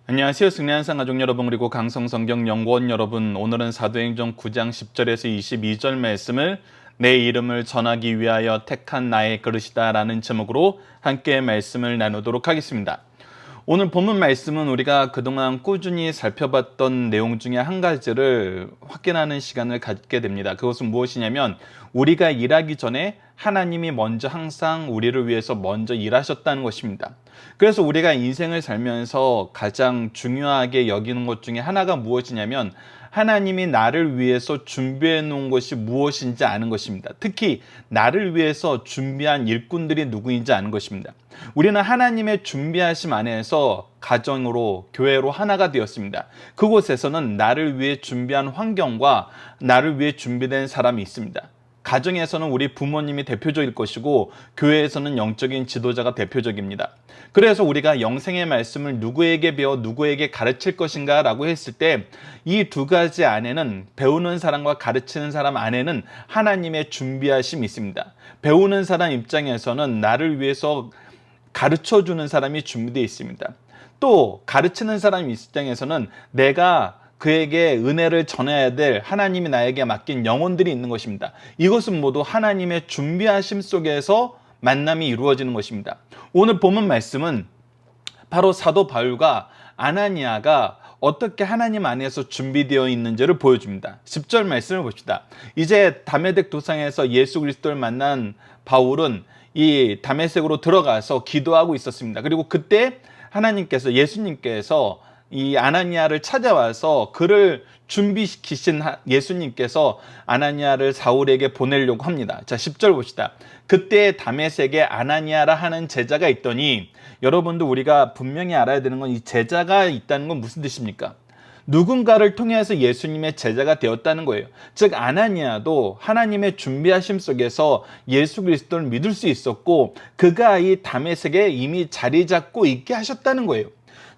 안녕하세요. 승리한상 가족 여러분, 그리고 강성성경연구원 여러분, 오늘은 사도행전 9장 10절에서 22절 말씀을 내 이름을 전하기 위하여 택한 나의 그릇이다 라는 제목으로 함께 말씀을 나누도록 하겠습니다. 오늘 본문 말씀은 우리가 그동안 꾸준히 살펴봤던 내용 중에 한 가지를 확인하는 시간을 갖게 됩니다. 그것은 무엇이냐면, 우리가 일하기 전에 하나님이 먼저 항상 우리를 위해서 먼저 일하셨다는 것입니다. 그래서 우리가 인생을 살면서 가장 중요하게 여기는 것 중에 하나가 무엇이냐면, 하나님이 나를 위해서 준비해 놓은 것이 무엇인지 아는 것입니다. 특히 나를 위해서 준비한 일꾼들이 누구인지 아는 것입니다. 우리는 하나님의 준비하심 안에서 가정으로, 교회로 하나가 되었습니다. 그곳에서는 나를 위해 준비한 환경과 나를 위해 준비된 사람이 있습니다. 가정에서는 우리 부모님이 대표적일 것이고, 교회에서는 영적인 지도자가 대표적입니다. 그래서 우리가 영생의 말씀을 누구에게 배워 누구에게 가르칠 것인가 라고 했을 때, 이 두 가지 안에는, 배우는 사람과 가르치는 사람 안에는 하나님의 준비하심이 있습니다. 배우는 사람 입장에서는 나를 위해서 가르쳐주는 사람이 준비되어 있습니다. 또 가르치는 사람 입장에서는 내가 그에게 은혜를 전해야 될 하나님이 나에게 맡긴 영혼들이 있는 것입니다. 이것은 모두 하나님의 준비하심 속에서 만남이 이루어지는 것입니다. 오늘 본문 말씀은 바로 사도 바울과 아나니아가 어떻게 하나님 안에서 준비되어 있는지를 보여줍니다. 10절 말씀을 봅시다. 이제 다메섹 도상에서 예수 그리스도를 만난 바울은 이 다메섹으로 들어가서 기도하고 있었습니다. 그리고 그때 예수님께서 이 아나니아를 찾아와서 그를 준비시키신 예수님께서 아나니아를 사울에게 보내려고 합니다. 자, 10절 봅시다. 그때 다메섹에 아나니아라 하는 제자가 있더니, 여러분도 우리가 분명히 알아야 되는 건, 이 제자가 있다는 건 무슨 뜻입니까? 누군가를 통해서 예수님의 제자가 되었다는 거예요. 즉 아나니아도 하나님의 준비하심 속에서 예수 그리스도를 믿을 수 있었고, 그가 이 다메섹에 이미 자리 잡고 있게 하셨다는 거예요.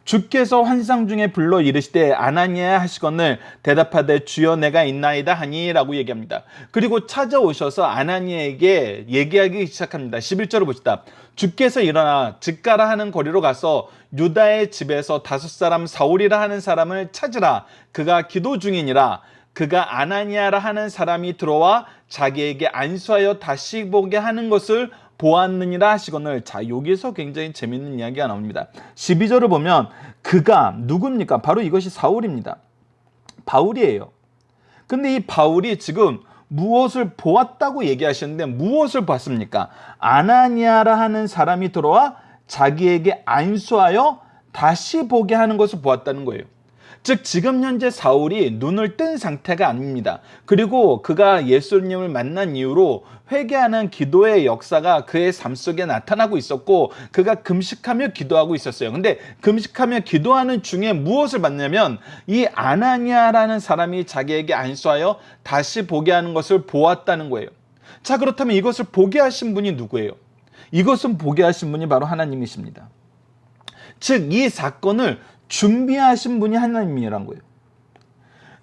주께서 환상 중에 불러 이르시되 아나니아 하시거늘 대답하되 주여 내가 있나이다 하니 라고 얘기합니다. 그리고 찾아오셔서 아나니아에게 얘기하기 시작합니다. 11절을 보시다. 주께서 일어나 직가라 하는 거리로 가서 유다의 집에서 5사람 사울이라 하는 사람을 찾으라. 그가 기도 중이니라. 그가 아나니아라 하는 사람이 들어와 자기에게 안수하여 다시 보게 하는 것을 보았느니라 하시거늘. 자, 여기서 굉장히 재밌는 이야기가 나옵니다. 12절을 보면 그가 누굽니까? 바로 이것이 사울입니다. 바울이에요. 근데 이 바울이 지금 무엇을 보았다고 얘기하시는데, 무엇을 봤습니까? 아나니아라 하는 사람이 들어와 자기에게 안수하여 다시 보게 하는 것을 보았다는 거예요. 즉 지금 현재 사울이 눈을 뜬 상태가 아닙니다. 그리고 그가 예수님을 만난 이후로 회개하는 기도의 역사가 그의 삶 속에 나타나고 있었고, 그가 금식하며 기도하고 있었어요. 근데 금식하며 기도하는 중에 무엇을 봤냐면, 이 아나니아라는 사람이 자기에게 안수하여 다시 보게 하는 것을 보았다는 거예요. 자, 그렇다면 이것을 보게 하신 분이 누구예요? 이것은 보게 하신 분이 바로 하나님이십니다. 즉 이 사건을 준비하신 분이 하나님이란 거예요.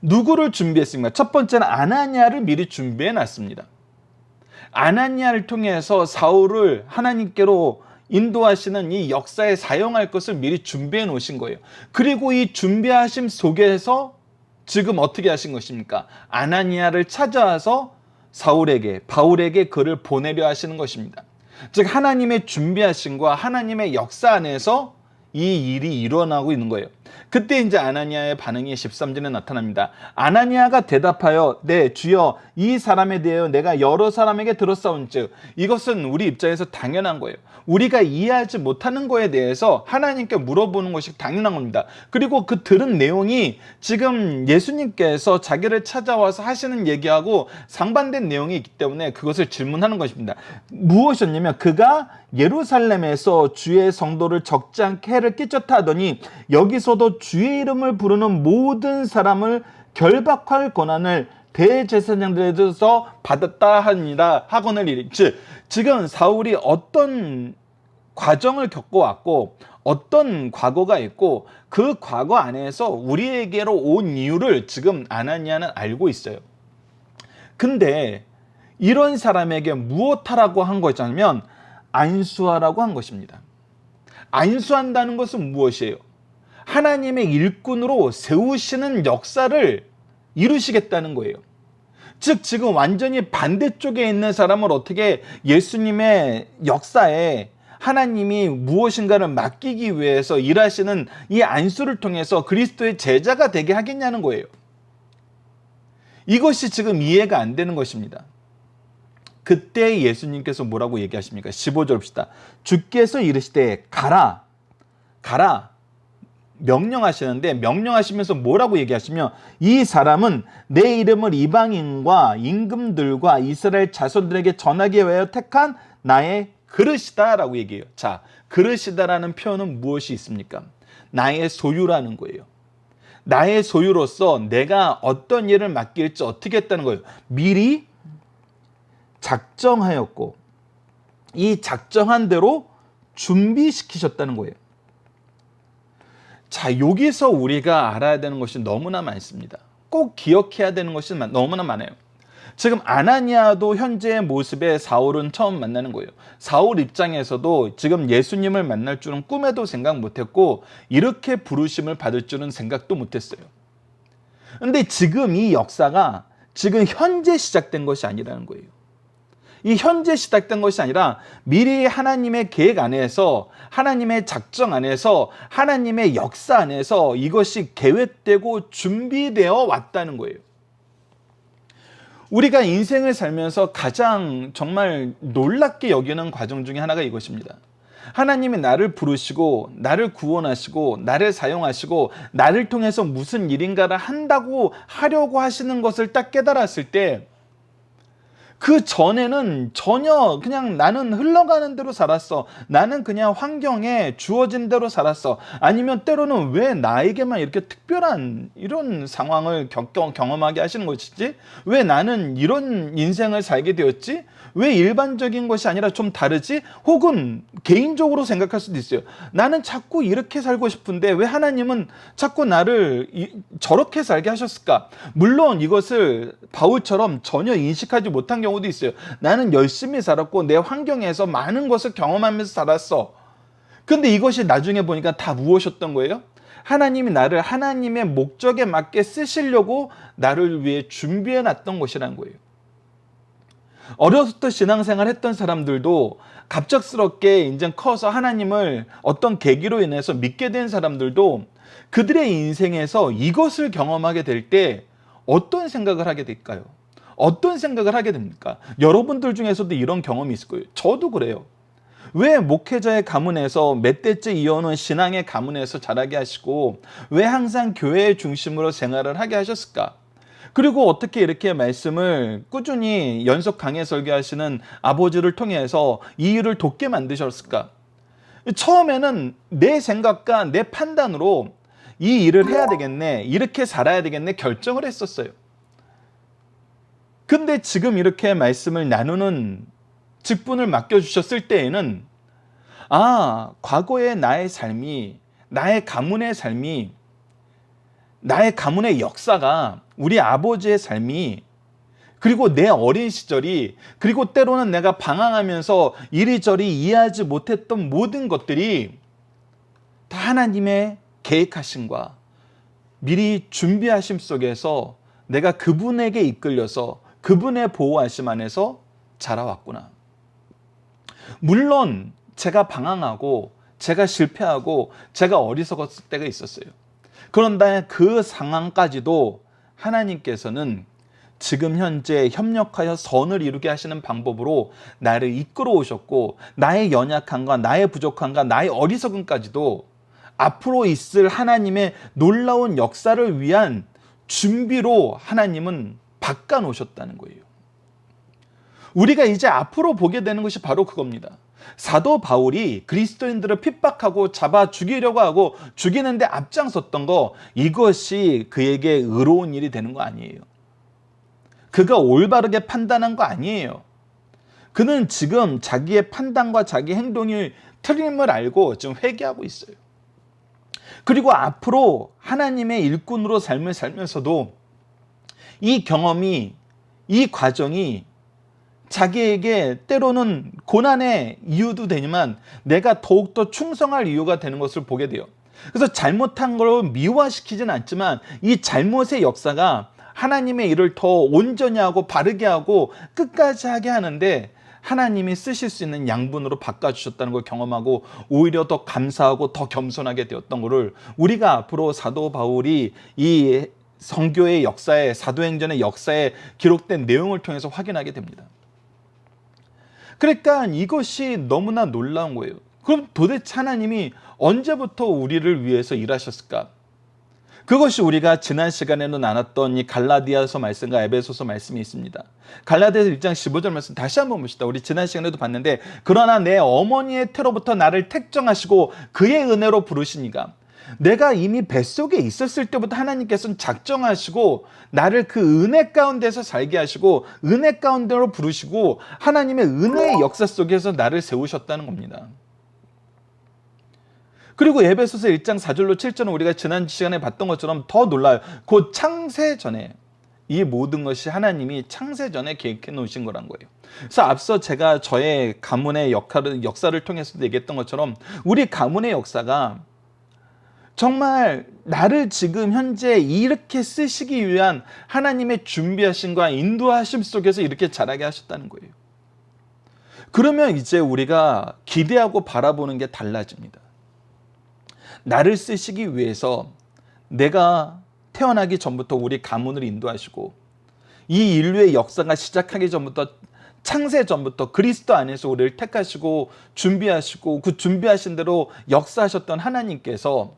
누구를 준비했습니까? 첫 번째는 아나니아를 미리 준비해 놨습니다. 아나니아를 통해서 사울을 하나님께로 인도하시는 이 역사에 사용할 것을 미리 준비해 놓으신 거예요. 그리고 이 준비하심 속에서 지금 어떻게 하신 것입니까? 아나니아를 찾아와서 바울에게 그를 보내려 하시는 것입니다. 즉 하나님의 준비하심과 하나님의 역사 안에서 이 일이 일어나고 있는 거예요. 그때 이제 아나니아의 반응이 13절에 나타납니다. 아나니아가 대답하여 네 주여 이 사람에 대하여 내가 여러 사람에게 들었사온즉. 이것은 우리 입장에서 당연한 거예요. 우리가 이해하지 못하는 거에 대해서 하나님께 물어보는 것이 당연한 겁니다. 그리고 그 들은 내용이 지금 예수님께서 자기를 찾아와서 하시는 얘기하고 상반된 내용이 있기 때문에 그것을 질문하는 것입니다. 무엇이었냐면, 그가 예루살렘에서 주의 성도를 적지 않게 해를 끼쳤다 하더니 여기서도 주의 이름을 부르는 모든 사람을 결박할 권한을 대제사장들에게서 받았다 하니라 하거늘 이르. 즉 지금 사울이 어떤 과정을 겪어왔고 어떤 과거가 있고, 그 과거 안에서 우리에게로 온 이유를 지금 아나니아는 알고 있어요. 근데 이런 사람에게 무엇하라고 한 거냐면 안수하라고 한 것입니다. 안수한다는 것은 무엇이에요? 하나님의 일꾼으로 세우시는 역사를 이루시겠다는 거예요. 즉 지금 완전히 반대쪽에 있는 사람을 어떻게 예수님의 역사에 하나님이 무엇인가를 맡기기 위해서 일하시는 이 안수를 통해서 그리스도의 제자가 되게 하겠냐는 거예요. 이것이 지금 이해가 안 되는 것입니다. 그때 예수님께서 뭐라고 얘기하십니까? 15절 봅시다. 주께서 이르시되 가라 명령하시는데, 명령하시면서 뭐라고 얘기하시며, 이 사람은 내 이름을 이방인과 임금들과 이스라엘 자손들에게 전하기 위하여 택한 나의 그릇이다 라고 얘기해요. 자, 그릇이다라는 표현은 무엇이 있습니까? 나의 소유라는 거예요. 나의 소유로서 내가 어떤 일을 맡길지 어떻게 했다는 거예요. 미리 작정하였고 이 작정한 대로 준비시키셨다는 거예요. 자, 여기서 우리가 알아야 되는 것이 너무나 많습니다. 꼭 기억해야 되는 것이 너무나 많아요. 지금 아나니아도 현재의 모습에 사울은 처음 만나는 거예요. 사울 입장에서도 지금 예수님을 만날 줄은 꿈에도 생각 못했고 이렇게 부르심을 받을 줄은 생각도 못했어요. 근데 지금 이 역사가 지금 현재 시작된 것이 아니라는 거예요. 이 현재 시작된 것이 아니라 미리 하나님의 계획 안에서, 하나님의 작정 안에서, 하나님의 역사 안에서 이것이 계획되고 준비되어 왔다는 거예요. 우리가 인생을 살면서 가장 정말 놀랍게 여기는 과정 중에 하나가 이것입니다. 하나님이 나를 부르시고 나를 구원하시고 나를 사용하시고 나를 통해서 무슨 일인가를 하려고 하시는 것을 딱 깨달았을 때, 그 전에는 전혀 그냥 나는 흘러가는 대로 살았어. 나는 그냥 환경에 주어진 대로 살았어. 아니면 때로는 왜 나에게만 이렇게 특별한 이런 상황을 경험하게 하시는 것이지? 왜 나는 이런 인생을 살게 되었지? 왜 일반적인 것이 아니라 좀 다르지? 혹은 개인적으로 생각할 수도 있어요. 나는 자꾸 이렇게 살고 싶은데 왜 하나님은 자꾸 나를 저렇게 살게 하셨을까? 물론 이것을 바울처럼 전혀 인식하지 못한 경우도 있어요. 나는 열심히 살았고 내 환경에서 많은 것을 경험하면서 살았어. 근데 이것이 나중에 보니까 다 무엇이었던 거예요? 하나님이 나를 하나님의 목적에 맞게 쓰시려고 나를 위해 준비해 놨던 것이라는 거예요. 어렸을 때 신앙생활 했던 사람들도 갑작스럽게 이제 커서 하나님을 어떤 계기로 인해서 믿게 된 사람들도 그들의 인생에서 이것을 경험하게 될 때 어떤 생각을 하게 될까요? 어떤 생각을 하게 됩니까? 여러분들 중에서도 이런 경험이 있을 거예요. 저도 그래요. 왜 목회자의 가문에서 몇 대째 이어오는 신앙의 가문에서 자라게 하시고 왜 항상 교회의 중심으로 생활을 하게 하셨을까? 그리고 어떻게 이렇게 말씀을 꾸준히 연속 강해 설교하시는 아버지를 통해서 이 일을 돕게 만드셨을까? 처음에는 내 생각과 내 판단으로 이 일을 해야 되겠네, 이렇게 살아야 되겠네 결정을 했었어요. 근데 지금 이렇게 말씀을 나누는 직분을 맡겨주셨을 때에는 과거의 나의 삶이, 나의 가문의 삶이, 나의 가문의 역사가, 우리 아버지의 삶이, 그리고 내 어린 시절이, 그리고 때로는 내가 방황하면서 이리저리 이해하지 못했던 모든 것들이 다 하나님의 계획하심과 미리 준비하심 속에서 내가 그분에게 이끌려서 그분의 보호하심 안에서 자라왔구나. 물론 제가 방황하고 제가 실패하고 제가 어리석었을 때가 있었어요. 그런데 그 상황까지도 하나님께서는 지금 현재 협력하여 선을 이루게 하시는 방법으로 나를 이끌어 오셨고, 나의 연약함과 나의 부족함과 나의 어리석음까지도 앞으로 있을 하나님의 놀라운 역사를 위한 준비로 하나님은 바꿔 놓으셨다는 거예요. 우리가 이제 앞으로 보게 되는 것이 바로 그겁니다. 사도 바울이 그리스도인들을 핍박하고 잡아 죽이려고 하고 죽이는데 앞장섰던 거, 이것이 그에게 의로운 일이 되는 거 아니에요. 그가 올바르게 판단한 거 아니에요. 그는 지금 자기의 판단과 자기 행동이 틀림을 알고 지금 회개하고 있어요. 그리고 앞으로 하나님의 일꾼으로 삶을 살면서도 이 경험이, 이 과정이 자기에게 때로는 고난의 이유도 되지만 내가 더욱더 충성할 이유가 되는 것을 보게 돼요. 그래서 잘못한 걸 미화시키지는 않지만 이 잘못의 역사가 하나님의 일을 더 온전히 하고 바르게 하고 끝까지 하게 하는데 하나님이 쓰실 수 있는 양분으로 바꿔주셨다는 걸 경험하고 오히려 더 감사하고 더 겸손하게 되었던 것을 우리가 앞으로 사도 바울이 이 선교의 역사에, 사도행전의 역사에 기록된 내용을 통해서 확인하게 됩니다. 그러니까 이것이 너무나 놀라운 거예요. 그럼 도대체 하나님이 언제부터 우리를 위해서 일하셨을까? 그것이 우리가 지난 시간에도 나눴던 이 갈라디아서 말씀과 에베소서 말씀이 있습니다. 갈라디아서 1장 15절 말씀 다시 한번 봅시다. 우리 지난 시간에도 봤는데, 그러나 내 어머니의 태로부터 나를 택정하시고 그의 은혜로 부르시니가, 내가 이미 뱃속에 있었을 때부터 하나님께서는 작정하시고 나를 그 은혜 가운데서 살게 하시고 은혜 가운데로 부르시고 하나님의 은혜의 역사 속에서 나를 세우셨다는 겁니다. 그리고 에베소서 1장 4절로 7절은 우리가 지난 시간에 봤던 것처럼 더 놀라요. 곧 창세 전에, 이 모든 것이 하나님이 창세 전에 계획해 놓으신 거란 거예요. 그래서 앞서 제가 저의 가문의 역사를 통해서도 얘기했던 것처럼 우리 가문의 역사가 정말 나를 지금 현재 이렇게 쓰시기 위한 하나님의 준비하심과 인도하심 속에서 이렇게 자라게 하셨다는 거예요. 그러면 이제 우리가 기대하고 바라보는 게 달라집니다. 나를 쓰시기 위해서 내가 태어나기 전부터 우리 가문을 인도하시고 이 인류의 역사가 시작하기 전부터, 창세 전부터 그리스도 안에서 우리를 택하시고 준비하시고 그 준비하신 대로 역사하셨던 하나님께서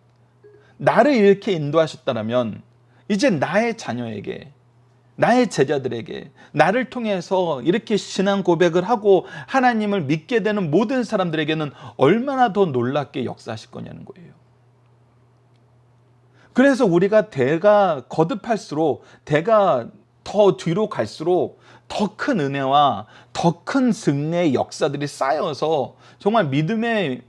나를 이렇게 인도하셨다면 이제 나의 자녀에게, 나의 제자들에게, 나를 통해서 이렇게 신앙 고백을 하고 하나님을 믿게 되는 모든 사람들에게는 얼마나 더 놀랍게 역사하실 거냐는 거예요. 그래서 우리가 대가 거듭할수록, 대가 더 뒤로 갈수록 더 큰 은혜와 더 큰 승리의 역사들이 쌓여서 정말 믿음의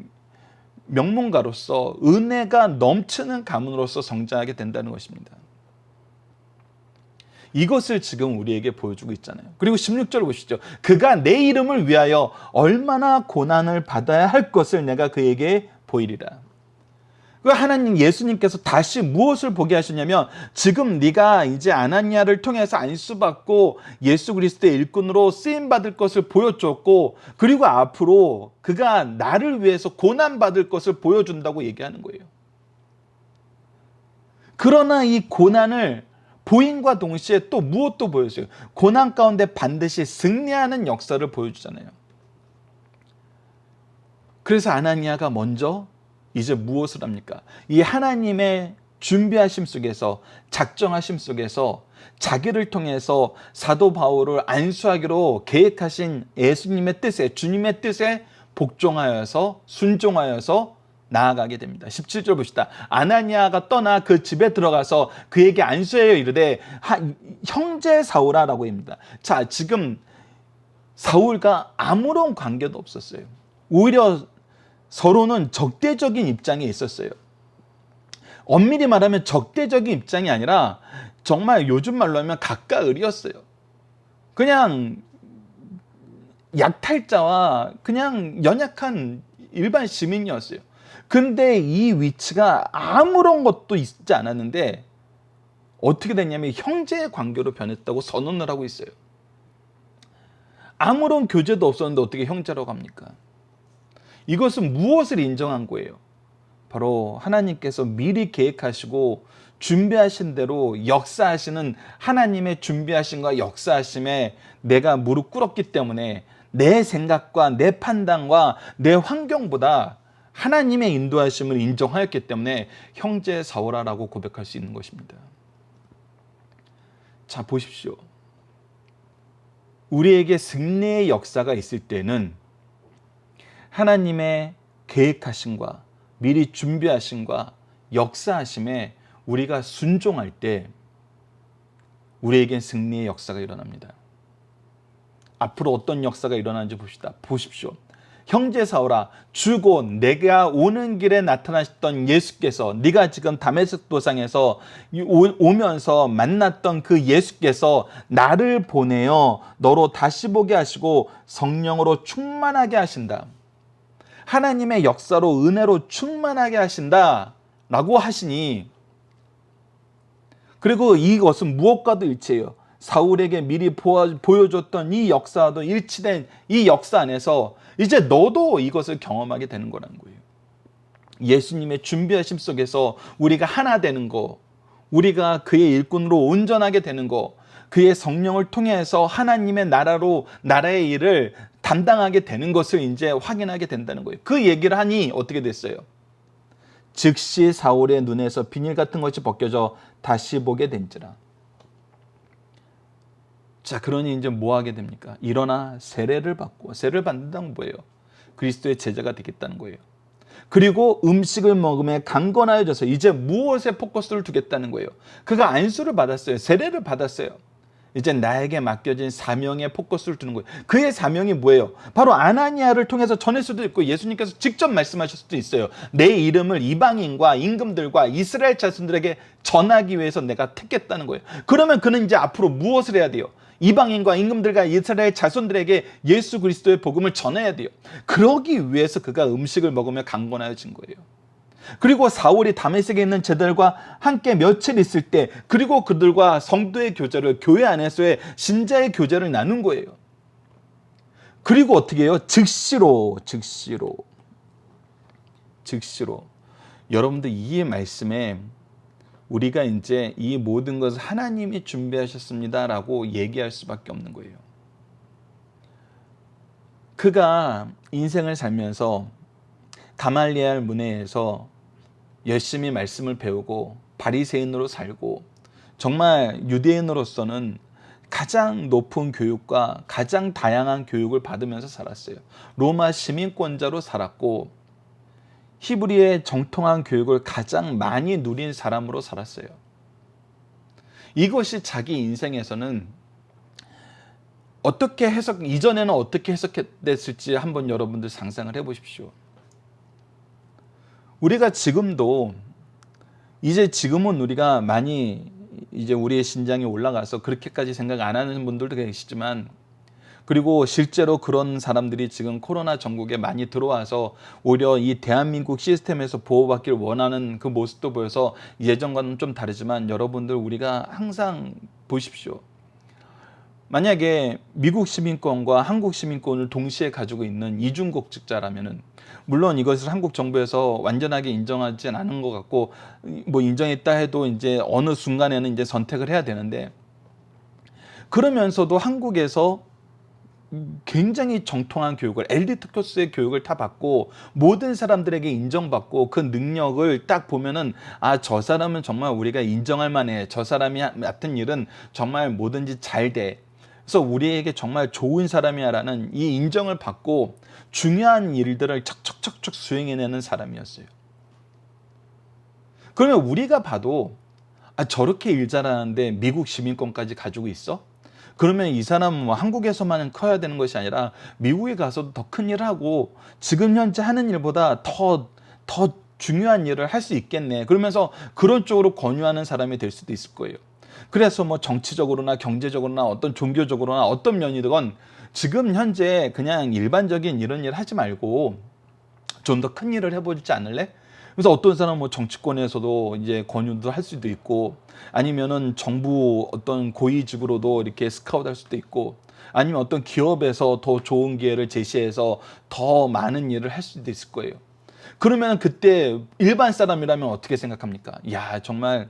명문가로서 은혜가 넘치는 가문으로서 성장하게 된다는 것입니다. 이것을 지금 우리에게 보여주고 있잖아요. 그리고 16절 보시죠. 그가 내 이름을 위하여 얼마나 고난을 받아야 할 것을 내가 그에게 보이리라. 하나님, 예수님께서 다시 무엇을 보게 하셨냐면, 지금 네가 이제 아나니아를 통해서 안수받고 예수 그리스도의 일꾼으로 쓰임받을 것을 보여줬고, 그리고 앞으로 그가 나를 위해서 고난받을 것을 보여준다고 얘기하는 거예요. 그러나 이 고난을 보임과 동시에 또 무엇도 보여줘요. 고난 가운데 반드시 승리하는 역사를 보여주잖아요. 그래서 아나니아가 먼저 이제 무엇을 합니까? 이 하나님의 준비하심 속에서, 작정하심 속에서 자기를 통해서 사도 바울을 안수하기로 계획하신 예수님의 뜻에, 주님의 뜻에 복종하여서, 순종하여서 나아가게 됩니다. 17절 봅시다. 아나니아가 떠나 그 집에 들어가서 그에게 안수하여 이르되 형제 사울아라고 합니다. 자, 지금 사울과 아무런 관계도 없었어요. 오히려 서로는 적대적인 입장에 있었어요. 엄밀히 말하면 적대적인 입장이 아니라 정말 요즘 말로 하면 갑과을이었어요. 그냥 약탈자와 그냥 연약한 일반 시민이었어요. 근데 이 위치가 아무런 것도 있지 않았는데 어떻게 됐냐면 형제의 관계로 변했다고 선언을 하고 있어요. 아무런 교제도 없었는데 어떻게 형제라고 합니까? 이것은 무엇을 인정한 거예요? 바로 하나님께서 미리 계획하시고 준비하신 대로 역사하시는 하나님의 준비하심과 역사하심에 내가 무릎 꿇었기 때문에 내 생각과 내 판단과 내 환경보다 하나님의 인도하심을 인정하였기 때문에 형제 사울아라고 고백할 수 있는 것입니다. 자, 보십시오. 우리에게 승리의 역사가 있을 때는 하나님의 계획하심과 미리 준비하심과 역사하심에 우리가 순종할 때 우리에겐 승리의 역사가 일어납니다. 앞으로 어떤 역사가 일어나는지 보십시오. 형제 사울아, 주고 내가 오는 길에 나타나셨던 예수께서, 네가 지금 다메섹 도상에서 오면서 만났던 그 예수께서 나를 보내어 너로 다시 보게 하시고 성령으로 충만하게 하신다. 하나님의 역사로 은혜로 충만하게 하신다 라고 하시니, 그리고 이것은 무엇과도 일치해요. 사울에게 미리 보여줬던 이 역사도 일치된 이 역사 안에서 이제 너도 이것을 경험하게 되는 거라는 거예요. 예수님의 준비하심 속에서 우리가 하나 되는 거, 우리가 그의 일꾼으로 온전하게 되는 거, 그의 성령을 통해서 하나님의 나라의 일을 담당하게 되는 것을 이제 확인하게 된다는 거예요. 그 얘기를 하니 어떻게 됐어요? 즉시 사울의 눈에서 비닐 같은 것이 벗겨져 다시 보게 된지라. 자, 그러니 이제 뭐 하게 됩니까? 일어나 세례를 받고, 세례를 받는다는 뭐예요? 그리스도의 제자가 되겠다는 거예요. 그리고 음식을 먹으며 강건하여져서 이제 무엇에 포커스를 두겠다는 거예요. 그가 안수를 받았어요. 세례를 받았어요. 이제 나에게 맡겨진 사명에 포커스를 두는 거예요. 그의 사명이 뭐예요? 바로 아나니아를 통해서 전할 수도 있고 예수님께서 직접 말씀하실 수도 있어요. 내 이름을 이방인과 임금들과 이스라엘 자손들에게 전하기 위해서 내가 택했다는 거예요. 그러면 그는 이제 앞으로 무엇을 해야 돼요? 이방인과 임금들과 이스라엘 자손들에게 예수 그리스도의 복음을 전해야 돼요. 그러기 위해서 그가 음식을 먹으며 강건하여진 거예요. 그리고 사울이 다메섹에 있는 제자들과 함께 며칠 있을 때, 그리고 그들과 성도의 교제를, 교회 안에서의 신자의 교제를 나눈 거예요. 그리고 어떻게 해요? 즉시로 여러분들 이 말씀에 우리가 이제 이 모든 것을 하나님이 준비하셨습니다 라고 얘기할 수밖에 없는 거예요. 그가 인생을 살면서 가말리엘 문회에서 열심히 말씀을 배우고 바리새인으로 살고, 정말 유대인으로서는 가장 높은 교육과 가장 다양한 교육을 받으면서 살았어요. 로마 시민권자로 살았고 히브리의 정통한 교육을 가장 많이 누린 사람으로 살았어요. 이것이 자기 인생에서는 이전에는 어떻게 해석됐을지 한번 여러분들 상상을 해보십시오. 우리가 지금은 우리가 많이 이제 우리의 신장이 올라가서 그렇게까지 생각 안 하는 분들도 계시지만, 그리고 실제로 그런 사람들이 지금 코로나 전국에 많이 들어와서 오히려 이 대한민국 시스템에서 보호받길 원하는 그 모습도 보여서 예전과는 좀 다르지만, 여러분들 우리가 항상 보십시오. 만약에 미국 시민권과 한국 시민권을 동시에 가지고 있는 이중국적자라면은, 물론 이것을 한국 정부에서 완전하게 인정하진 않은 것 같고, 뭐 인정했다 해도 이제 어느 순간에는 이제 선택을 해야 되는데, 그러면서도 한국에서 굉장히 정통한 교육을, 엘리트 코스의 교육을 다 받고 모든 사람들에게 인정받고, 그 능력을 딱 보면은 저 사람은 정말 우리가 인정할 만해, 저 사람이 맡은 일은 정말 뭐든지 잘 돼, 그래서 우리에게 정말 좋은 사람이야 라는 이 인정을 받고 중요한 일들을 척척척척 수행해내는 사람이었어요. 그러면 우리가 봐도 저렇게 일 잘하는데 미국 시민권까지 가지고 있어? 그러면 이 사람은 한국에서만 커야 되는 것이 아니라 미국에 가서도 더 큰 일을 하고 지금 현재 하는 일보다 더 중요한 일을 할 수 있겠네, 그러면서 그런 쪽으로 권유하는 사람이 될 수도 있을 거예요. 그래서 뭐 정치적으로나 경제적으로나 어떤 종교적으로나 어떤 면이든 지금 현재 그냥 일반적인 이런 일 하지 말고 좀 더 큰 일을 해보지 않을래? 그래서 어떤 사람은 뭐 정치권에서도 이제 권유도 할 수도 있고, 아니면은 정부 어떤 고위직으로도 이렇게 스카우트 할 수도 있고, 아니면 어떤 기업에서 더 좋은 기회를 제시해서 더 많은 일을 할 수도 있을 거예요. 그러면 그때 일반 사람이라면 어떻게 생각합니까? 야, 정말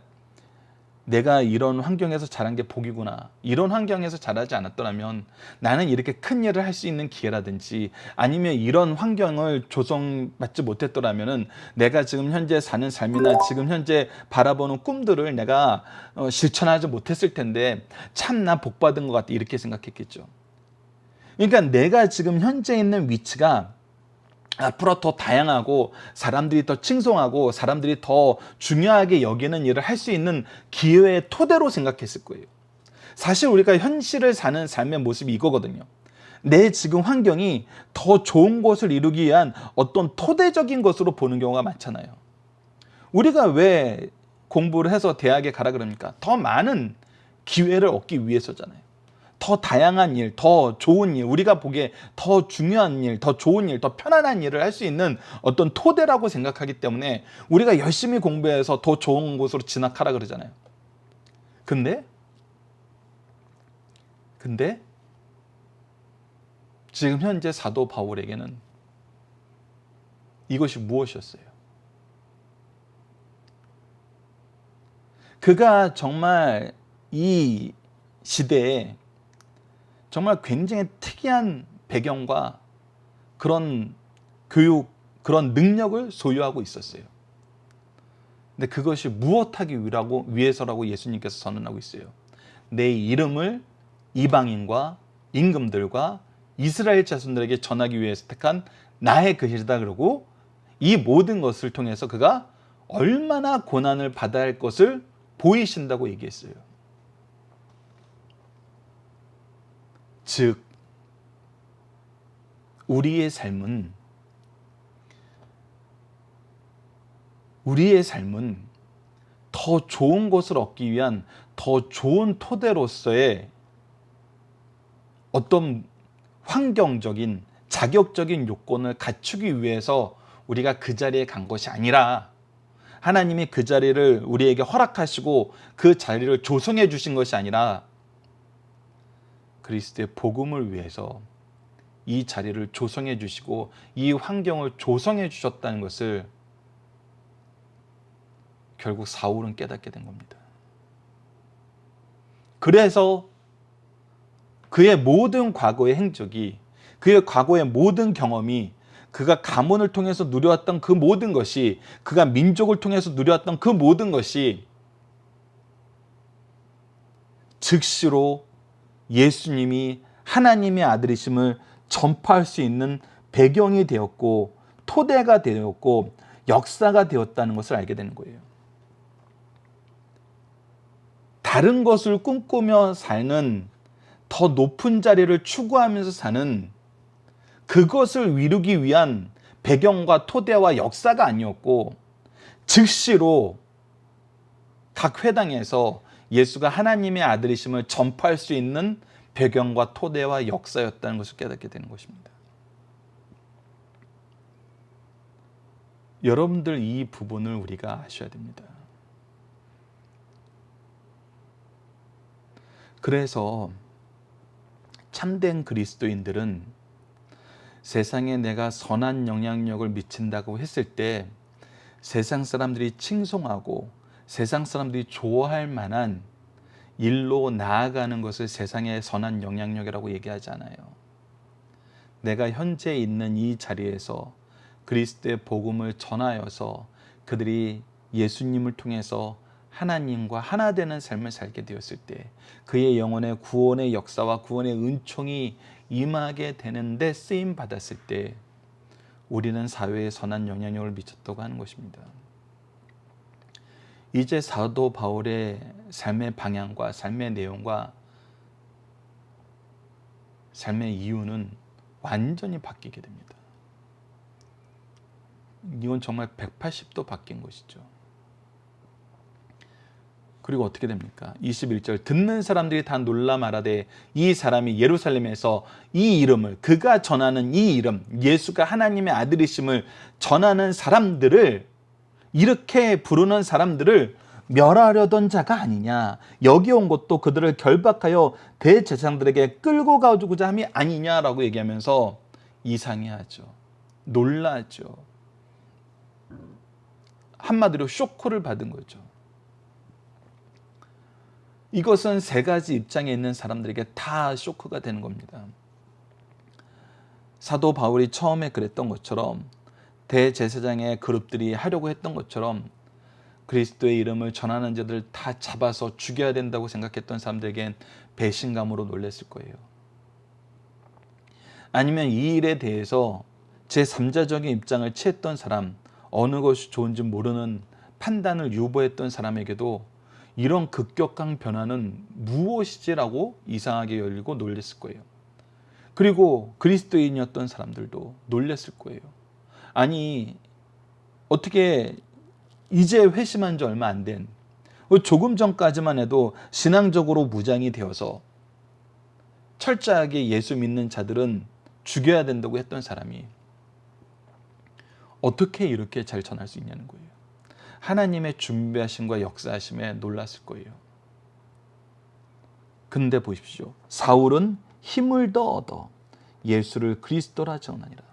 내가 이런 환경에서 자란 게 복이구나, 이런 환경에서 자라지 않았더라면 나는 이렇게 큰 일을 할 수 있는 기회라든지, 아니면 이런 환경을 조성받지 못했더라면 내가 지금 현재 사는 삶이나 지금 현재 바라보는 꿈들을 내가 실천하지 못했을 텐데 참 나 복받은 것 같다, 이렇게 생각했겠죠. 그러니까 내가 지금 현재 있는 위치가 앞으로 더 다양하고 사람들이 더 칭송하고 사람들이 더 중요하게 여기는 일을 할 수 있는 기회의 토대로 생각했을 거예요. 사실 우리가 현실을 사는 삶의 모습이 이거거든요. 내 지금 환경이 더 좋은 것을 이루기 위한 어떤 토대적인 것으로 보는 경우가 많잖아요. 우리가 왜 공부를 해서 대학에 가라 그럽니까? 더 많은 기회를 얻기 위해서잖아요. 더 다양한 일, 더 좋은 일, 우리가 보기에 더 중요한 일, 더 좋은 일, 더 편안한 일을 할 수 있는 어떤 토대라고 생각하기 때문에 우리가 열심히 공부해서 더 좋은 곳으로 진학하라 그러잖아요. 근데 지금 현재 사도 바울에게는 이것이 무엇이었어요? 그가 정말 이 시대에 정말 굉장히 특이한 배경과 그런 교육, 그런 능력을 소유하고 있었어요. 근데 그것이 무엇하기 위해서라고 예수님께서 선언하고 있어요. 내 이름을 이방인과 임금들과 이스라엘 자손들에게 전하기 위해서 택한 나의 것이다 그러고, 이 모든 것을 통해서 그가 얼마나 고난을 받아야 할 것을 보이신다고 얘기했어요. 즉 우리의 삶은 더 좋은 것을 얻기 위한 더 좋은 토대로서의 어떤 환경적인 자격적인 요건을 갖추기 위해서 우리가 그 자리에 간 것이 아니라, 하나님이 그 자리를 우리에게 허락하시고 그 자리를 조성해 주신 것이 아니라 그리스도의 복음을 위해서 이 자리를 조성해 주시고 이 환경을 조성해 주셨다는 것을 결국 사울은 깨닫게 된 겁니다. 그래서 그의 모든 과거의 행적이, 그의 과거의 모든 경험이, 그가 가문을 통해서 누려왔던 그 모든 것이, 그가 민족을 통해서 누려왔던 그 모든 것이 즉시로 예수님이 하나님의 아들이심을 전파할 수 있는 배경이 되었고 토대가 되었고 역사가 되었다는 것을 알게 되는 거예요. 다른 것을 꿈꾸며 사는, 더 높은 자리를 추구하면서 사는 그것을 이루기 위한 배경과 토대와 역사가 아니었고, 즉시로 각 회당에서 예수가 하나님의 아들이심을 전파할 수 있는 배경과 토대와 역사였다는 것을 깨닫게 되는 것입니다. 여러분들 이 부분을 우리가 아셔야 됩니다. 그래서 참된 그리스도인들은 세상에 내가 선한 영향력을 미친다고 했을 때 세상 사람들이 칭송하고 세상 사람들이 좋아할 만한 일로 나아가는 것을 세상의 선한 영향력이라고 얘기하지 않아요. 내가 현재 있는 이 자리에서 그리스도의 복음을 전하여서 그들이 예수님을 통해서 하나님과 하나 되는 삶을 살게 되었을 때 그의 영혼의 구원의 역사와 구원의 은총이 임하게 되는데 쓰임 받았을 때 우리는 사회에 선한 영향력을 미쳤다고 하는 것입니다. 이제 사도 바울의 삶의 방향과 삶의 내용과 삶의 이유는 완전히 바뀌게 됩니다. 이건 정말 180도 바뀐 것이죠. 그리고 어떻게 됩니까? 21절, 듣는 사람들이 다 놀라 말하되 이 사람이 예루살렘에서 이 이름을, 그가 전하는 이 이름, 예수가 하나님의 아들이심을 전하는 사람들을, 이렇게 부르는 사람들을 멸하려던 자가 아니냐, 여기 온 것도 그들을 결박하여 대제사장들에게 끌고 가고자 함이 아니냐라고 얘기하면서 이상해하죠. 놀라죠. 한마디로 쇼크를 받은 거죠. 이것은 세 가지 입장에 있는 사람들에게 다 쇼크가 되는 겁니다. 사도 바울이 처음에 그랬던 것처럼, 대제사장의 그룹들이 하려고 했던 것처럼 그리스도의 이름을 전하는 자들 다 잡아서 죽여야 된다고 생각했던 사람들에겐 배신감으로 놀랐을 거예요. 아니면 이 일에 대해서 제3자적인 입장을 취했던 사람, 어느 것이 좋은지 모르는 판단을 유보했던 사람에게도 이런 급격한 변화는 무엇이지라고 이상하게 열리고 놀랐을 거예요. 그리고 그리스도인이었던 사람들도 놀랐을 거예요. 아니, 어떻게 이제 회심한 지 얼마 안 된, 조금 전까지만 해도 신앙적으로 무장이 되어서 철저하게 예수 믿는 자들은 죽여야 된다고 했던 사람이 어떻게 이렇게 잘 전할 수 있냐는 거예요. 하나님의 준비하심과 역사하심에 놀랐을 거예요. 근데 보십시오. 사울은 힘을 더 얻어 예수를 그리스도라 전하니라.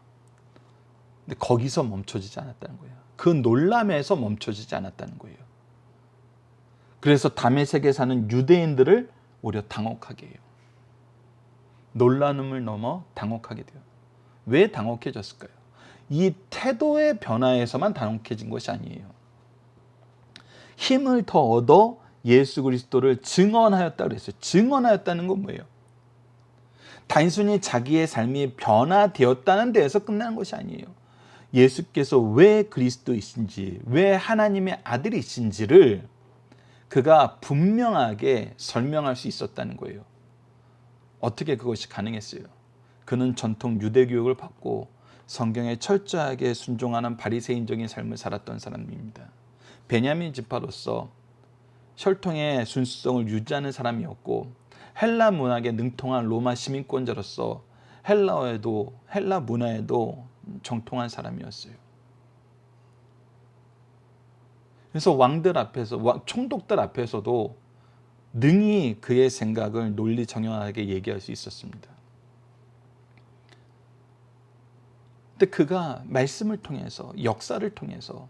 근데 거기서 멈춰지지 않았다는 거예요. 그 놀람에서 멈춰지지 않았다는 거예요. 그래서 다메섹에 사는 유대인들을 오히려 당혹하게 해요. 놀라움을 넘어 당혹하게 돼요. 왜 당혹해졌을까요? 이 태도의 변화에서만 당혹해진 것이 아니에요. 힘을 더 얻어 예수 그리스도를 증언하였다고 그랬어요. 증언하였다는 건 뭐예요? 단순히 자기의 삶이 변화되었다는 데에서 끝나는 것이 아니에요. 예수께서 왜 그리스도이신지, 왜 하나님의 아들이신지를 그가 분명하게 설명할 수 있었다는 거예요. 어떻게 그것이 가능했어요? 그는 전통 유대 교육을 받고 성경에 철저하게 순종하는 바리새인적인 삶을 살았던 사람입니다. 베냐민 지파로서 혈통의 순수성을 유지하는 사람이었고 헬라 문학에 능통한 로마 시민권자로서 헬라 문화에도 정통한 사람이었어요. 그래서 왕들 앞에서, 총독들 앞에서도 능히 그의 생각을 논리정연하게 얘기할 수 있었습니다. 근데 그가 말씀을 통해서, 역사를 통해서,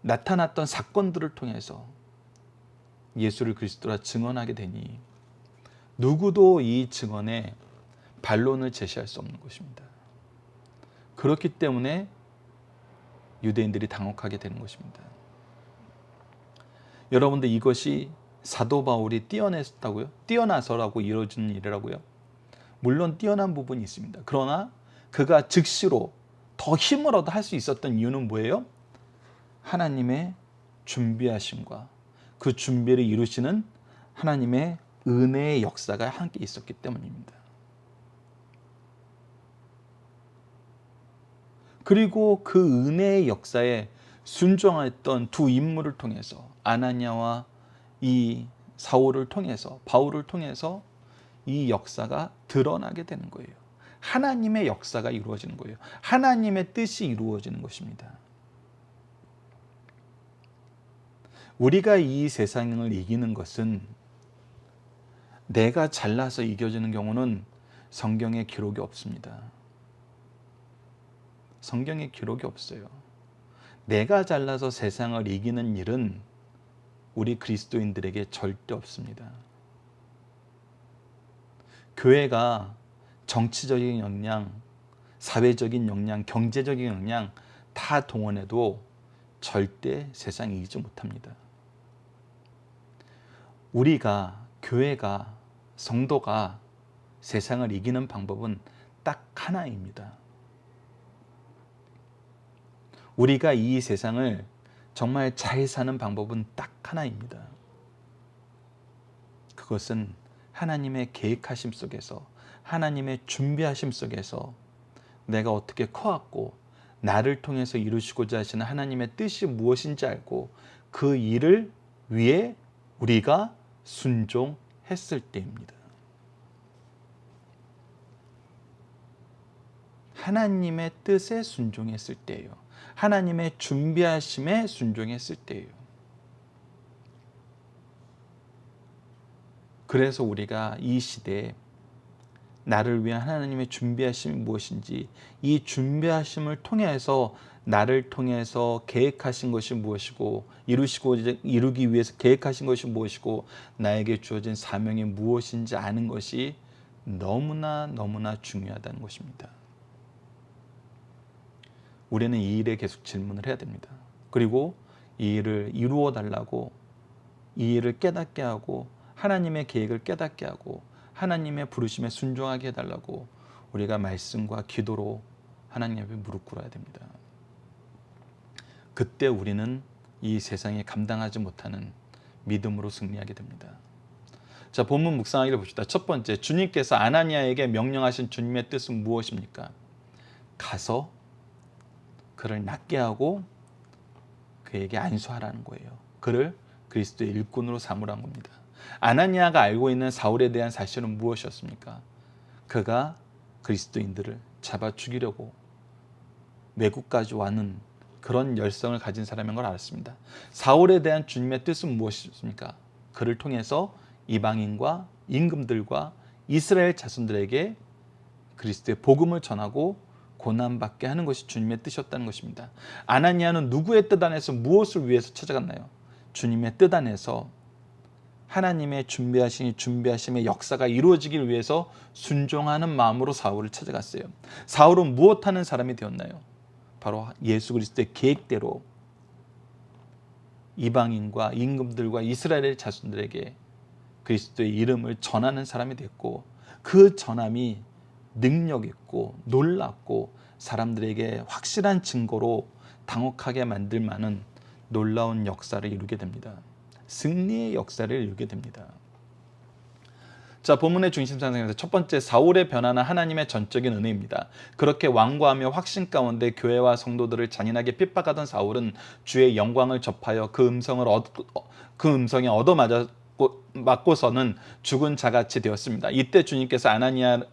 나타났던 사건들을 통해서 예수를 그리스도라 증언하게 되니 누구도 이 증언에 반론을 제시할 수 없는 것입니다. 그렇기 때문에 유대인들이 당혹하게 되는 것입니다. 여러분들, 이것이 사도 바울이 뛰어나서라고 이루어지는 일이라고요? 물론 뛰어난 부분이 있습니다. 그러나 그가 즉시로 더 힘을 얻어 할 수 있었던 이유는 뭐예요? 하나님의 준비하심과 그 준비를 이루시는 하나님의 은혜의 역사가 함께 있었기 때문입니다. 그리고 그 은혜의 역사에 순종했던 두 인물을 통해서, 아나니아와 이 사울을 통해서, 바울을 통해서 이 역사가 드러나게 되는 거예요. 하나님의 역사가 이루어지는 거예요. 하나님의 뜻이 이루어지는 것입니다. 우리가 이 세상을 이기는 것은, 내가 잘나서 이겨지는 경우는 성경에 기록이 없습니다. 성경에 기록이 없어요. 내가 잘나서 세상을 이기는 일은 우리 그리스도인들에게 절대 없습니다. 교회가 정치적인 역량, 사회적인 역량, 경제적인 역량 다 동원해도 절대 세상 이기지 못합니다. 우리가, 교회가, 성도가 세상을 이기는 방법은 딱 하나입니다. 우리가 이 세상을 정말 잘 사는 방법은 딱 하나입니다. 그것은 하나님의 계획하심 속에서, 하나님의 준비하심 속에서 내가 어떻게 커왔고 나를 통해서 이루시고자 하시는 하나님의 뜻이 무엇인지 알고 그 일을 위해 우리가 순종했을 때입니다. 하나님의 뜻에 순종했을 때예요. 하나님의 준비하심에 순종했을 때예요. 그래서 우리가 이 시대에 나를 위한 하나님의 준비하심이 무엇인지, 이 준비하심을 통해서 나를 통해서 계획하신 것이 무엇이고, 이루기 위해서 계획하신 것이 무엇이고, 나에게 주어진 사명이 무엇인지 아는 것이 너무나 중요하다는 것입니다. 우리는 이 일에 계속 질문을 해야 됩니다. 그리고 이 일을 이루어 달라고, 이 일을 깨닫게 하고, 하나님의 계획을 깨닫게 하고, 하나님의 부르심에 순종하게 해달라고 우리가 말씀과 기도로 하나님 앞에 무릎 꿇어야 됩니다. 그때 우리는 이 세상에 감당하지 못하는 믿음으로 승리하게 됩니다. 자, 본문 묵상하기를 봅시다. 첫 번째, 주님께서 아나니아에게 명령하신 주님의 뜻은 무엇입니까? 가서 그를 낫게 하고 그에게 안수하라는 거예요. 그를 그리스도의 일꾼으로 삼으라는 겁니다. 아나니아가 알고 있는 사울에 대한 사실은 무엇이었습니까? 그가 그리스도인들을 잡아 죽이려고 외국까지 와는 그런 열성을 가진 사람인 걸 알았습니다. 사울에 대한 주님의 뜻은 무엇이었습니까? 그를 통해서 이방인과 임금들과 이스라엘 자손들에게 그리스도의 복음을 전하고 고난받게 하는 것이 주님의 뜻이었다는 것입니다. 아나니아는 누구의 뜻 안에서 무엇을 위해서 찾아갔나요? 주님의 뜻 안에서 하나님의 준비하심의 역사가 이루어지길 위해서 순종하는 마음으로 사울을 찾아갔어요. 사울은 무엇하는 사람이 되었나요? 바로 예수 그리스도의 계획대로 이방인과 임금들과 이스라엘 자손들에게 그리스도의 이름을 전하는 사람이 됐고, 그 전함이 능력 있고 놀랍고 사람들에게 확실한 증거로 당혹하게 만들 만한 놀라운 역사를 이루게 됩니다. 승리의 역사를 이루게 됩니다. 자, 본문의 중심 상승에서 첫 번째, 사울의 변화는 하나님의 전적인 은혜입니다. 그렇게 완고하며 확신 가운데 교회와 성도들을 잔인하게 핍박하던 사울은 주의 영광을 접하여 그 음성에 얻어맞고서는 죽은 자같이 되었습니다. 이때 주님께서 아나니아를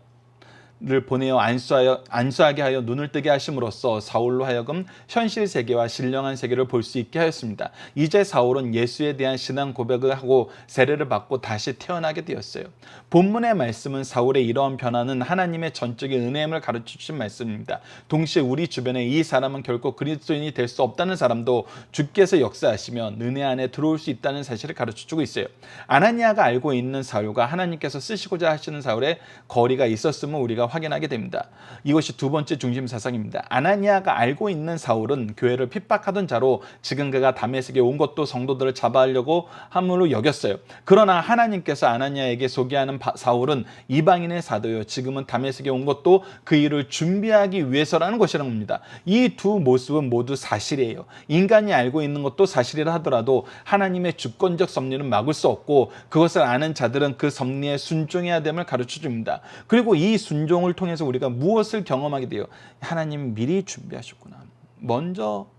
보내어 안수하게 하여 눈을 뜨게 하심으로써 사울로 하여금 현실 세계와 신령한 세계를 볼 수 있게 하였습니다. 이제 사울은 예수에 대한 신앙 고백을 하고 세례를 받고 다시 태어나게 되었어요. 본문의 말씀은 사울의 이러한 변화는 하나님의 전적인 은혜임을 가르쳐 주신 말씀입니다. 동시에 우리 주변에 이 사람은 결코 그리스도인이 될 수 없다는 사람도 주께서 역사하시면 은혜 안에 들어올 수 있다는 사실을 가르쳐 주고 있어요. 아나니아가 알고 있는 사울과 하나님께서 쓰시고자 하시는 사울의 거리가 있었음을 우리가 확인하게 됩니다. 이것이 두 번째 중심 사상입니다. 아나니아가 알고 있는 사울은 교회를 핍박하던 자로 지금 그가 다메섹에 온 것도 성도들을 잡아하려고 함으로 여겼어요. 그러나 하나님께서 아나니아에게 소개하는 사울은 이방인의 사도요, 지금은 다메섹에 온 것도 그 일을 준비하기 위해서라는 것이라는 겁니다. 이 두 모습은 모두 사실이에요. 인간이 알고 있는 것도 사실이라 하더라도 하나님의 주권적 섭리는 막을 수 없고, 그것을 아는 자들은 그 섭리에 순종해야 됨을 가르쳐 줍니다. 그리고 이 순종을 통해서 우리가 무엇을 경험하게 돼요? 하나님 미리 준비하셨구나. 먼저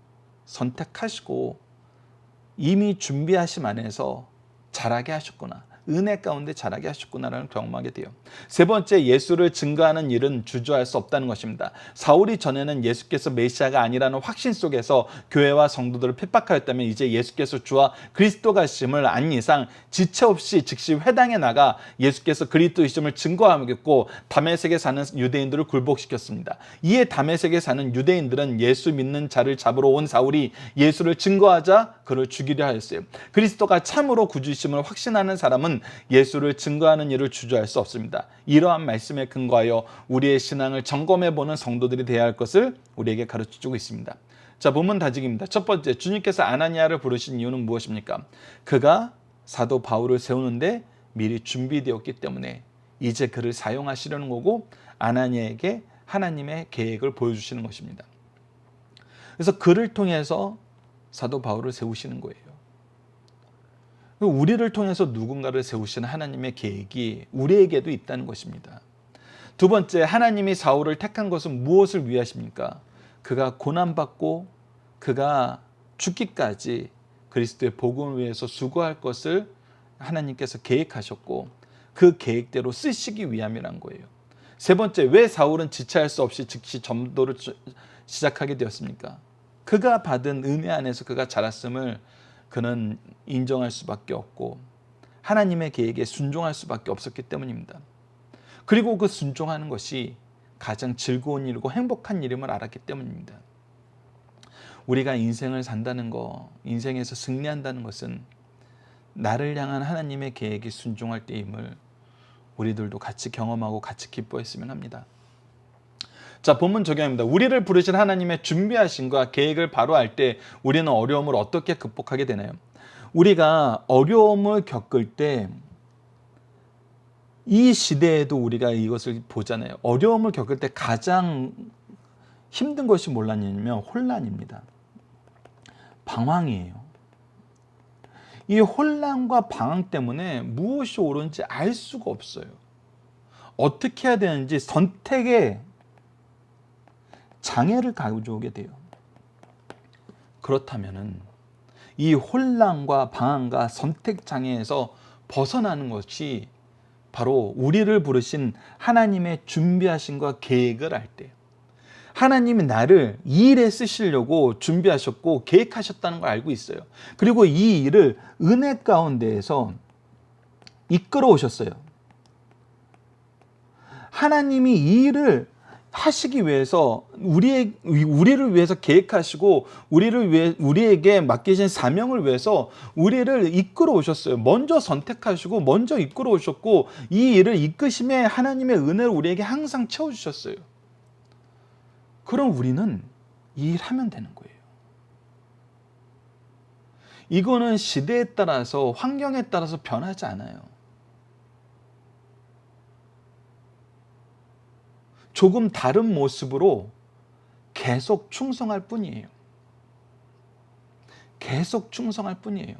선택하시고 이미 준비하심 안에서 자라게 하셨구나. 은혜 가운데 자라게 하셨구나라는 경험하게 돼요. 세 번째, 예수를 증거하는 일은 주저할 수 없다는 것입니다. 사울이 전에는 예수께서 메시아가 아니라는 확신 속에서 교회와 성도들을 핍박하였다면, 이제 예수께서 주와 그리스도가심을 안 이상 지체 없이 즉시 회당에 나가 예수께서 그리스도이심을 증거하겠고 다메섹에 사는 유대인들을 굴복시켰습니다. 이에 다메섹에 사는 유대인들은 예수 믿는 자를 잡으러 온 사울이 예수를 증거하자 그를 죽이려 하였어요. 그리스도가 참으로 구주이심을 확신하는 사람은 예수를 증거하는 일을 주저할 수 없습니다. 이러한 말씀에 근거하여 우리의 신앙을 점검해보는 성도들이 되어야 할 것을 우리에게 가르쳐주고 있습니다. 자, 본문 다짐입니다. 첫 번째, 주님께서 아나니아를 부르신 이유는 무엇입니까? 그가 사도 바울을 세우는데 미리 준비되었기 때문에 이제 그를 사용하시려는 거고, 아나니아에게 하나님의 계획을 보여주시는 것입니다. 그래서 그를 통해서 사도 바울을 세우시는 거예요. 우리를 통해서 누군가를 세우시는 하나님의 계획이 우리에게도 있다는 것입니다. 두 번째, 하나님이 사울을 택한 것은 무엇을 위하십니까? 그가 고난받고 그가 죽기까지 그리스도의 복음을 위해서 수고할 것을 하나님께서 계획하셨고, 그 계획대로 쓰시기 위함이란 거예요. 세 번째, 왜 사울은 지체할 수 없이 즉시 전도를 시작하게 되었습니까? 그가 받은 은혜 안에서 그가 자랐음을 그는 인정할 수밖에 없고 하나님의 계획에 순종할 수밖에 없었기 때문입니다. 그리고 그 순종하는 것이 가장 즐거운 일이고 행복한 일임을 알았기 때문입니다. 우리가 인생을 산다는 거, 인생에서 승리한다는 것은 나를 향한 하나님의 계획에 순종할 때임을 우리들도 같이 경험하고 같이 기뻐했으면 합니다. 자, 본문 적용입니다. 우리를 부르신 하나님의 준비하심과 계획을 바로 알 때 우리는 어려움을 어떻게 극복하게 되나요? 우리가 어려움을 겪을 때 이 시대에도 우리가 이것을 보잖아요. 어려움을 겪을 때 가장 힘든 것이 뭐냐면 혼란입니다. 방황이에요. 이 혼란과 방황 때문에 무엇이 옳은지 알 수가 없어요. 어떻게 해야 되는지 선택에 장애를 가져오게 돼요. 그렇다면은 이 혼란과 방황과 선택 장애에서 벗어나는 것이 바로 우리를 부르신 하나님의 준비하신과 계획을 알 때, 하나님이 나를 이 일에 쓰시려고 준비하셨고 계획하셨다는 걸 알고 있어요. 그리고 이 일을 은혜 가운데에서 이끌어 오셨어요. 하나님이 이 일을 하시기 위해서 우리를 위해서 계획하시고 우리에게 맡기신 사명을 위해서 우리를 이끌어 오셨어요. 먼저 선택하시고 먼저 이끌어 오셨고 이 일을 이끄심에 하나님의 은혜를 우리에게 항상 채워주셨어요. 그럼 우리는 이 일 하면 되는 거예요. 이거는 시대에 따라서 환경에 따라서 변하지 않아요. 조금 다른 모습으로 계속 충성할 뿐이에요. 계속 충성할 뿐이에요.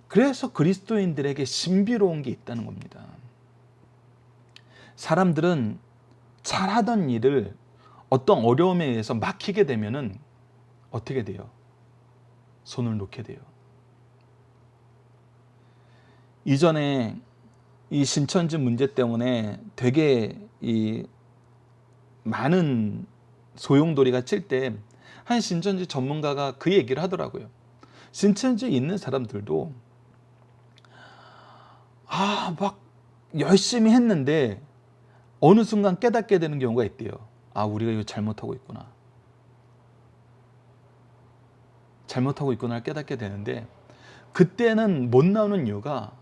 그래서 그리스도인들에게 신비로운 게 있다는 겁니다. 사람들은 잘하던 일을 어떤 어려움에 의해서 막히게 되면은 어떻게 돼요? 손을 놓게 돼요. 이전에 이 신천지 문제 때문에 되게 많은 소용돌이가 칠 때 한 신천지 전문가가 그 얘기를 하더라고요. 신천지에 있는 사람들도 막 열심히 했는데 어느 순간 깨닫게 되는 경우가 있대요. 우리가 이거 잘못하고 있구나. 잘못하고 있구나를 깨닫게 되는데 그때는 못 나오는 이유가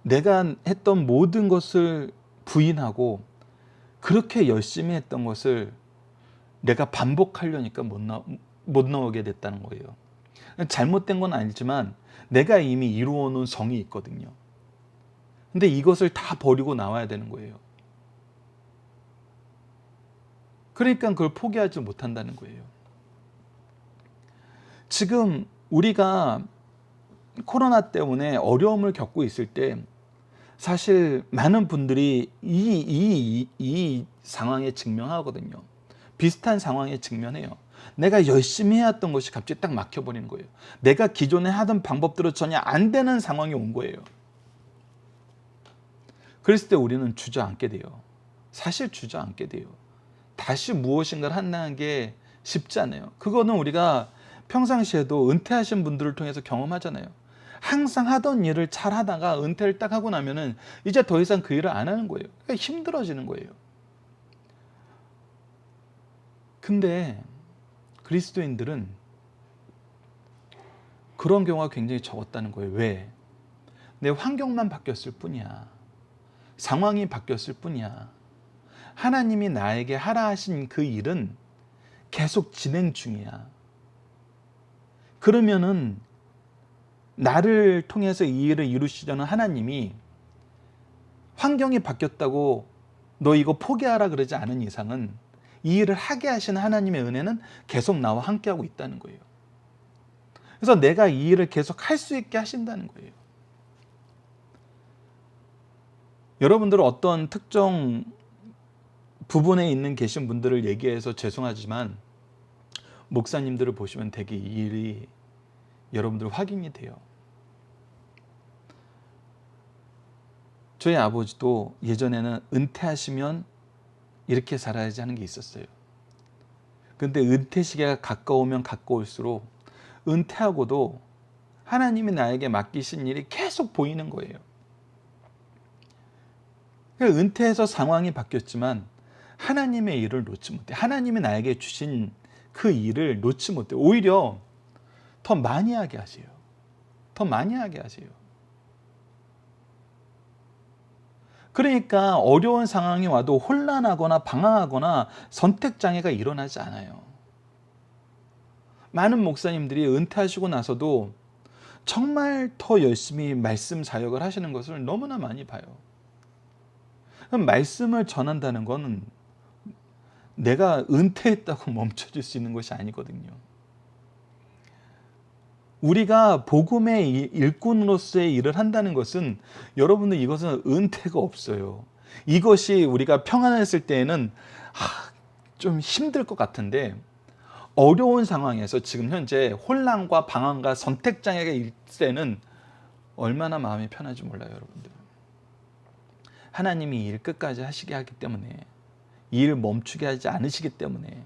내가 했던 모든 것을 부인하고 그렇게 열심히 했던 것을 내가 반복하려니까 못 나오게 됐다는 거예요. 잘못된 건 아니지만 내가 이미 이루어놓은 성이 있거든요. 근데 이것을 다 버리고 나와야 되는 거예요. 그러니까 그걸 포기하지 못한다는 거예요. 지금 우리가 코로나 때문에 어려움을 겪고 있을 때 사실 많은 분들이 이 상황에 직면하거든요. 비슷한 상황에 직면해요. 내가 열심히 해왔던 것이 갑자기 딱 막혀버리는 거예요. 내가 기존에 하던 방법대로 전혀 안 되는 상황이 온 거예요. 그랬을 때 우리는 주저앉게 돼요. 사실 주저앉게 돼요. 다시 무엇인가를 한다는 게 쉽지 않아요. 그거는 우리가 평상시에도 은퇴하신 분들을 통해서 경험하잖아요. 항상 하던 일을 잘 하다가 은퇴를 딱 하고 나면은 이제 더 이상 그 일을 안 하는 거예요. 그러니까 힘들어지는 거예요. 근데 그리스도인들은 그런 경우가 굉장히 적었다는 거예요. 왜? 내 환경만 바뀌었을 뿐이야. 상황이 바뀌었을 뿐이야. 하나님이 나에게 하라 하신 그 일은 계속 진행 중이야. 그러면은 나를 통해서 이 일을 이루시려는 하나님이 환경이 바뀌었다고 너 이거 포기하라 그러지 않은 이상은 이 일을 하게 하시는 하나님의 은혜는 계속 나와 함께하고 있다는 거예요. 그래서 내가 이 일을 계속 할 수 있게 하신다는 거예요. 여러분들은 어떤 특정 부분에 있는 계신 분들을 얘기해서 죄송하지만 목사님들을 보시면 되게 이 일이 여러분들 확인이 돼요. 저희 아버지도 예전에는 은퇴하시면 이렇게 살아야지 하는 게 있었어요. 근데 은퇴 시기가 가까우면 가까울수록 은퇴하고도 하나님이 나에게 맡기신 일이 계속 보이는 거예요. 은퇴해서 상황이 바뀌었지만 하나님의 일을 놓지 못해. 하나님이 나에게 주신 그 일을 놓지 못해. 오히려 더 많이 하게 하세요. 더 많이 하게 하세요. 그러니까 어려운 상황이 와도 혼란하거나 방황하거나 선택장애가 일어나지 않아요. 많은 목사님들이 은퇴하시고 나서도 정말 더 열심히 말씀 사역을 하시는 것을 너무나 많이 봐요. 말씀을 전한다는 것은 내가 은퇴했다고 멈춰질 수 있는 것이 아니거든요. 우리가 복음의 일꾼으로서의 일을 한다는 것은 여러분들 이것은 은퇴가 없어요. 이것이 우리가 평안했을 때에는 좀 힘들 것 같은데 어려운 상황에서 지금 현재 혼란과 방황과 선택장애가 있을 때는 얼마나 마음이 편한지 몰라요, 여러분들. 하나님이 이 일 끝까지 하시게 하기 때문에, 이 일 멈추게 하지 않으시기 때문에,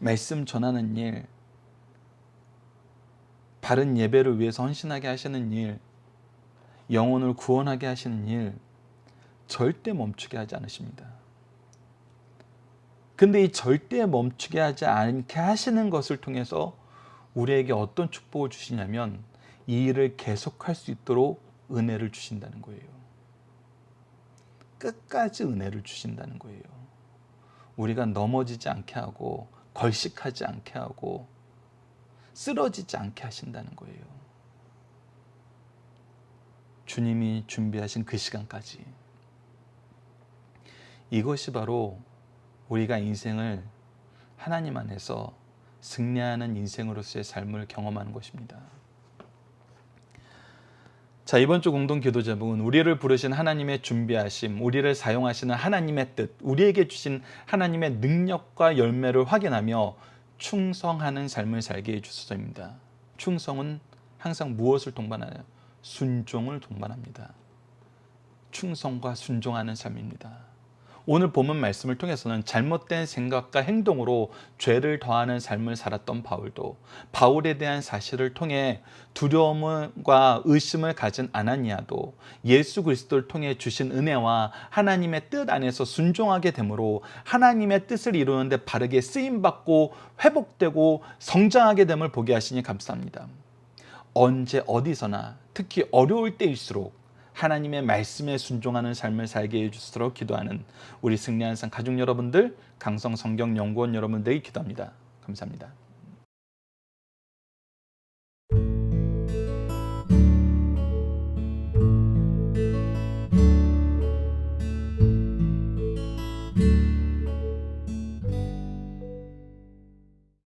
말씀 전하는 일, 바른 예배를 위해서 헌신하게 하시는 일, 영혼을 구원하게 하시는 일, 절대 멈추게 하지 않으십니다. 근데 이 절대 멈추게 하지 않게 하시는 것을 통해서 우리에게 어떤 축복을 주시냐면, 이 일을 계속할 수 있도록 은혜를 주신다는 거예요. 끝까지 은혜를 주신다는 거예요. 우리가 넘어지지 않게 하고, 걸식하지 않게 하고, 쓰러지지 않게 하신다는 거예요. 주님이 준비하신 그 시간까지. 이것이 바로 우리가 인생을 하나님 안에서 승리하는 인생으로서의 삶을 경험하는 것입니다. 자, 이번 주 공동 기도 제목은 우리를 부르신 하나님의 준비하심, 우리를 사용하시는 하나님의 뜻, 우리에게 주신 하나님의 능력과 열매를 확인하며 충성하는 삶을 살게 해주소서입니다. 충성은 항상 무엇을 동반하나요? 순종을 동반합니다. 충성과 순종하는 삶입니다. 오늘 본문 말씀을 통해서는 잘못된 생각과 행동으로 죄를 더하는 삶을 살았던 바울도, 바울에 대한 사실을 통해 두려움과 의심을 가진 아나니아도 예수 그리스도를 통해 주신 은혜와 하나님의 뜻 안에서 순종하게 되므로 하나님의 뜻을 이루는데 바르게 쓰임받고 회복되고 성장하게 됨을 보게 하시니 감사합니다. 언제 어디서나 특히 어려울 때일수록 하나님의 말씀에 순종하는 삶을 살게 해주시도록 기도하는 우리 승리한 삶 가족 여러분들, 강성 성경 연구원 여러분들에게 기도합니다. 감사합니다.